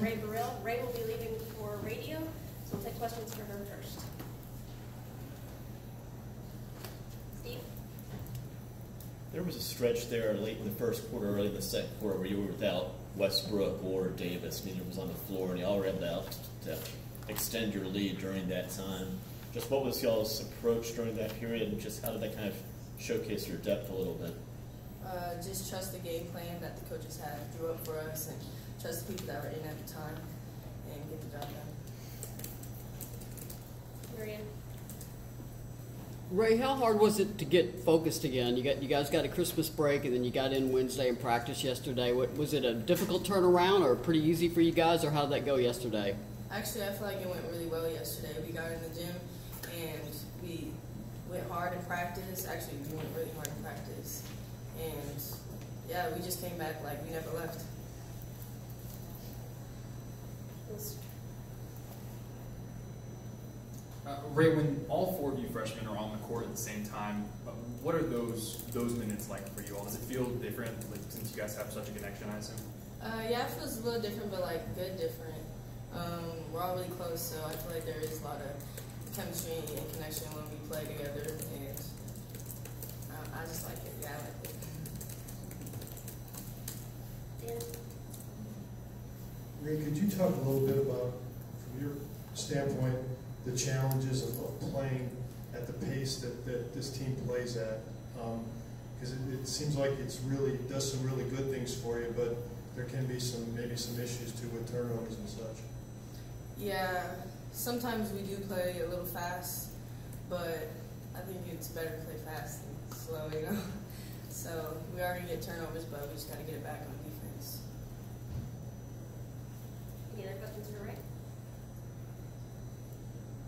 Rae Burrell. Rae will be leaving for radio, so we'll take questions for her first. Steve? There was a stretch there late in the first quarter, early in the second quarter, where you were without Westbrook or Davis. Neither was on the floor, and y'all were able to extend your lead during that time. Just what was y'all's approach during that period, and just how did that kind of showcase your depth a little bit? Just trust the game plan that the coaches had drew up for us, and trust the people that were in at the time, and get the job done. Marianne? Ray, how hard was it to get focused again? You guys got a Christmas break, and then you got in Wednesday and practice yesterday. Was it a difficult turnaround, or pretty easy for you guys, or how did that go yesterday? Actually, I feel like it went really well yesterday. We got in the gym, and we went hard in practice. Actually, we went really hard in practice. And, yeah, we just came back like we never left. Ray, when all four of you freshmen are on the court at the same time, what are those minutes like for you all? Does it feel different, like, since you guys have such a connection, I assume? Yeah, it feels a little different, but like good different. We're all really close, so I feel like there is a lot of chemistry and connection when we play together, and I just like it. Yeah, I like it. Ray, could you talk a little bit about, from your standpoint, the challenges of playing at the pace that this team plays at? Because it seems like it does some really good things for you, but there can be maybe some issues too with turnovers and such. Yeah, sometimes we do play a little fast, but I think it's better to play fast than slow, you know? So we already get turnovers, but we just got to get it back on defense. Any other questions for Ray?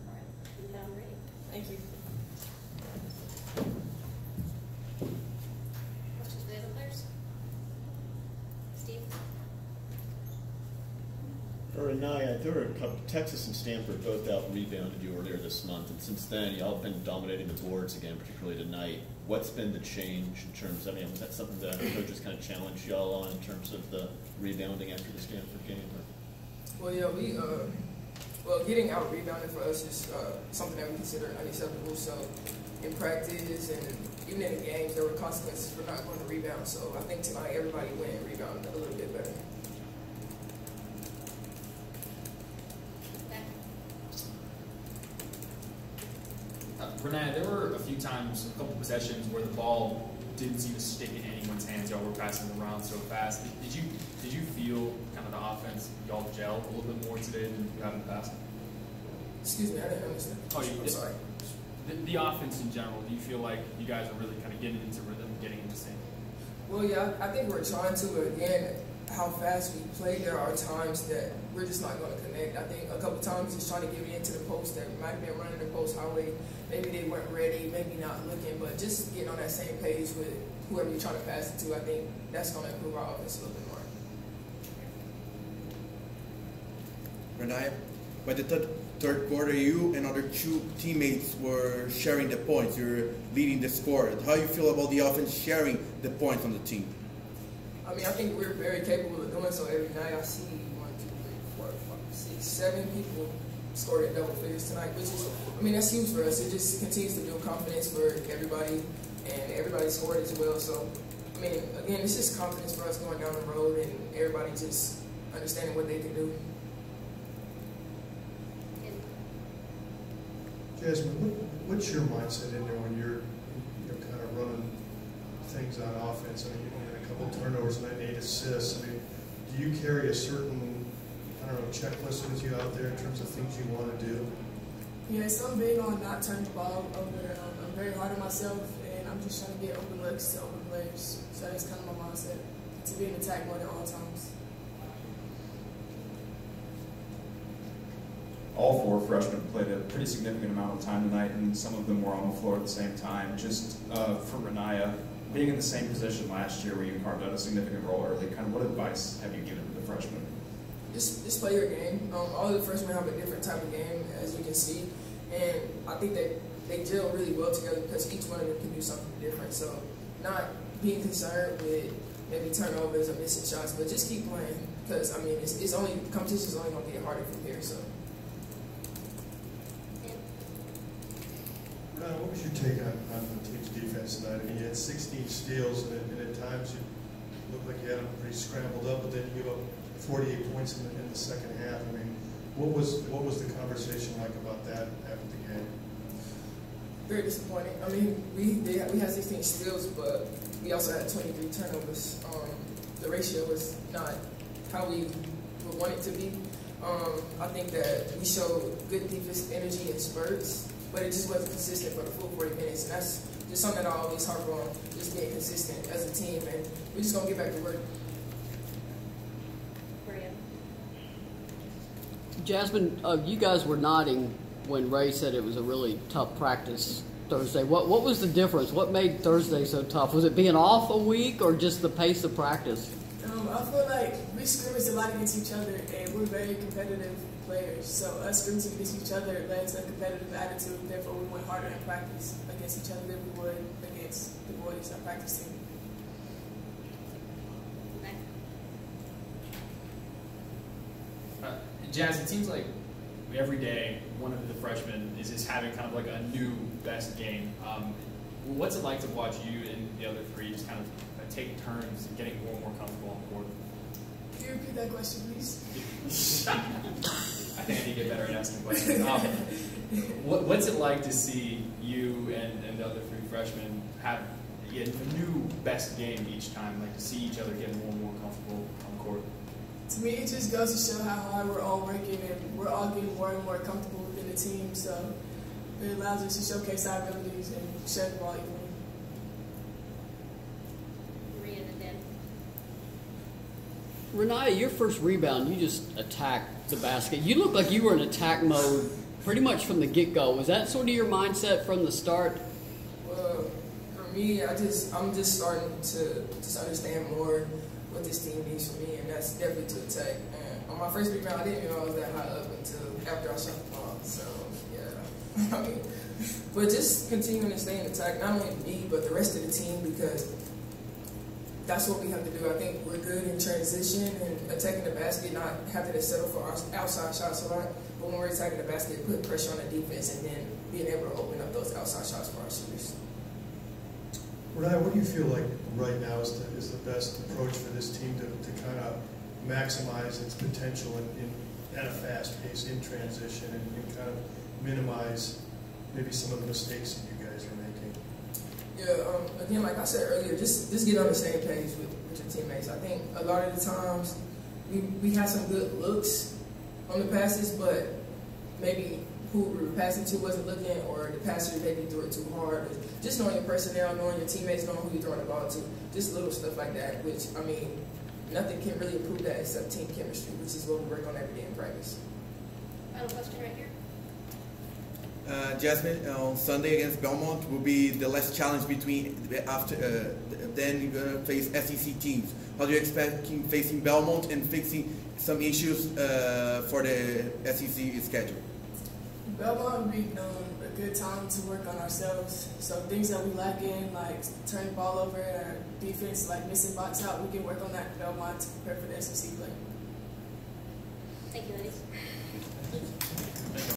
All right, you have them ready. Thank you. Questions for the other players? Steve? For Rennia, there were a couple, Texas and Stanford both out-rebounded you earlier this month, and since then, y'all have been dominating the boards again, particularly tonight. What's been the change in terms of, was that something that the coaches kind of challenged y'all on in terms of the rebounding after the Stanford game? Well, yeah, getting out rebounded for us is something that we consider unacceptable. So in practice and even in the games, there were consequences for not going to rebound. So I think tonight everybody went and rebounded a little bit better. Rennia, there were a few times, a couple possessions where the ball didn't seem to stick in anyone's hands. Y'all were passing it around so fast. Did you feel kind of the offense, y'all gel a little bit more today than you have in the past? Excuse me, I didn't understand. I'm sorry. The offense in general, do you feel like you guys are really kind of getting into rhythm, getting into sync? Well, yeah, I think we're trying to. Again, how fast we play, there are times that we're just not going to connect. I think a couple times just trying to get into the post that might have been running the post highway. Maybe they weren't ready, maybe not looking, but just getting on that same page with whoever you're trying to pass it to, I think that's going to improve our offense a little bit more. Rennia, by the third quarter, you and other two teammates were sharing the points. You're leading the score. How do you feel about the offense sharing the points on the team? I think we're very capable of doing so every night. I see 1, 2, 3, 4, 5, 6, 7 people scored at double figures tonight, which is, that's huge for us. It just continues to build confidence for everybody, and everybody scored as well. So, again, it's just confidence for us going down the road and everybody just understanding what they can do. Jazmine, what's your mindset in there when you're kind of running things on offense? You had a couple of turnovers and 8 assists. Do you carry a certain, checklist with you out there in terms of things you want to do? Yes, I'm big on not turning the ball over. I'm very hard on myself, and I'm just trying to get open looks to open players. So that's kind of my mindset, to be in attack mode at all times. All 4 freshmen played a pretty significant amount of time tonight, and some of them were on the floor at the same time. Just for Rennia, being in the same position last year where you carved out a significant role early, what advice have you given to the freshmen? Just play your game. All the freshmen have a different type of game, as you can see, and I think that they gel really well together because each one of them can do something different. So not being concerned with maybe turnovers or missing shots, but just keep playing. because I mean, it's only competition is only going to get harder from here. So. What was your take on the team's defense tonight? I mean, you had 16 steals, and at times you looked like you had them pretty scrambled up, but then you gave up 48 points in the second half. I mean, what was the conversation like about that after the game? Very disappointing. I mean, we had 16 steals, but we also had 23 turnovers. The ratio was not how we would want it to be. I think that we showed good defensive energy in spurts, but it just wasn't consistent for the full 40 minutes. And that's just something that I always harp on, just being consistent as a team. And we're just going to get back to work. Jazmine, you guys were nodding when Ray said it was a really tough practice Thursday. What was the difference? What made Thursday so tough? Was it being off a week or just the pace of practice? I feel like we scrimmaged a lot against each other, and we're very competitive players. So us scrimmaging against each other led to a competitive attitude. Therefore, we went harder in practice against each other than we would against the boys, our practice team. Jazz, it seems like every day one of the freshmen is just having kind of like a new best game. What's it like to watch you and the other three just kind of take turns and getting more and more comfortable on the court? Can you repeat that question, please? I think I need to get better at asking questions. What's it like to see you and the other three freshmen have a new best game each time, like to see each other get more and more comfortable on the court? To me, it just goes to show how hard we're all working, and we're all getting more and more comfortable within the team. So it allows us to showcase our abilities and share the ball evenly. Rennia, your first rebound, you just attacked the basket. You looked like you were in attack mode pretty much from the get-go. Was that sort of your mindset from the start? Well, for me, I'm just starting to just understand more what this team needs from me, and that's definitely to attack. And on my first rebound, I didn't even know I was that high up until after I shot the ball. So, yeah. I mean, but just continuing to stay in attack, not only me, but the rest of the team, because that's what we have to do. I think we're good in transition and attacking the basket, not having to settle for our outside shots a lot. But when we're attacking the basket, putting pressure on the defense and then being able to open up those outside shots for our shooters. Rennia, what do you feel like right now is the best approach for this team to kind of maximize its potential at a fast pace in transition and kind of minimize maybe some of the mistakes that you guys are making? Yeah, again, like I said earlier, just get on the same page with your teammates. I think a lot of the times we had some good looks on the passes, but maybe who we were passing to wasn't looking, or the passer maybe threw it too hard. Just knowing your personnel, knowing your teammates, knowing who you're throwing the ball to, just little stuff like that, which, I mean, nothing can really improve that except team chemistry, which is what we work on every day in practice. Final question right here. Jazmine, on Sunday against Belmont will be the last challenge between then you're gonna face SEC teams. How do you expect facing Belmont and fixing some issues for the SEC schedule? Belmont would be a good time to work on ourselves. So things that we lack in, like turning the ball over, our defense, like missing box out, we can work on that in Belmont to prepare for the SEC play. Thank you, ladies.